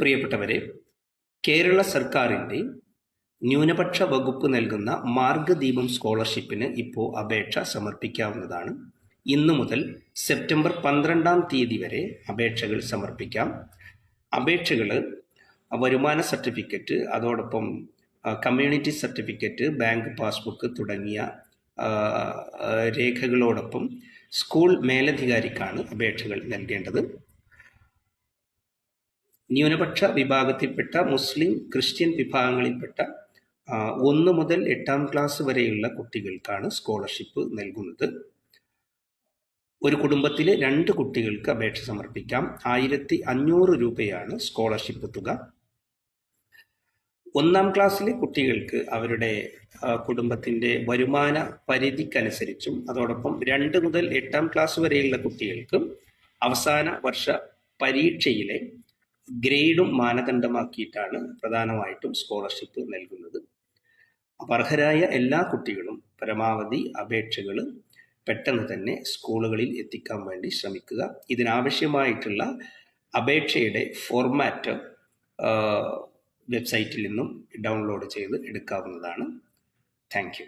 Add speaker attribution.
Speaker 1: പ്രിയപ്പെട്ടവരെ, കേരള സർക്കാരിൻ്റെ ന്യൂനപക്ഷ വകുപ്പ് നൽകുന്ന മാർഗദീപം സ്കോളർഷിപ്പിന് ഇപ്പോൾ അപേക്ഷ സമർപ്പിക്കാവുന്നതാണ്. ഇന്നു മുതൽ സെപ്റ്റംബർ 12-ാം തീയതി വരെ അപേക്ഷകൾ സമർപ്പിക്കാം. അപേക്ഷകൾ വരുമാന സർട്ടിഫിക്കറ്റ്, അതോടൊപ്പം കമ്മ്യൂണിറ്റി സർട്ടിഫിക്കറ്റ്, ബാങ്ക് പാസ്ബുക്ക് തുടങ്ങിയ രേഖകളോടൊപ്പം സ്കൂൾ മേലധികാരിക്കാണ് അപേക്ഷകൾ നൽകേണ്ടത്. ന്യൂനപക്ഷ വിഭാഗത്തിൽപ്പെട്ട മുസ്ലിം, ക്രിസ്ത്യൻ വിഭാഗങ്ങളിൽപ്പെട്ട 1 മുതൽ 8-ാം ക്ലാസ് വരെയുള്ള കുട്ടികൾക്കാണ് സ്കോളർഷിപ്പ് നൽകുന്നത്. ഒരു കുടുംബത്തിലെ 2 കുട്ടികൾക്ക് അപേക്ഷ സമർപ്പിക്കാം. 1500 രൂപയാണ് സ്കോളർഷിപ്പ് തുക. 1-ാം ക്ലാസ്സിലെ കുട്ടികൾക്ക് അവരുടെ കുടുംബത്തിൻ്റെ വരുമാന പരിധിക്കനുസരിച്ചും, അതോടൊപ്പം 2 മുതൽ 8-ാം ക്ലാസ് വരെയുള്ള കുട്ടികൾക്ക് അവസാന വർഷ പരീക്ഷയിലെ ഗ്രേഡും മാനദണ്ഡമാക്കിയിട്ടാണ് പ്രധാനമായിട്ടും സ്കോളർഷിപ്പ് നൽകുന്നത്. അർഹരായ എല്ലാ കുട്ടികളും പരമാവധി അപേക്ഷകൾ പെട്ടെന്ന് തന്നെ സ്കൂളുകളിൽ എത്തിക്കാൻ വേണ്ടി ശ്രമിക്കുക. ഇതിനാവശ്യമായിട്ടുള്ള അപേക്ഷയുടെ ഫോർമാറ്റ് വെബ്സൈറ്റിൽ നിന്നും ഡൗൺലോഡ് ചെയ്ത് എടുക്കാവുന്നതാണ്. Thank you.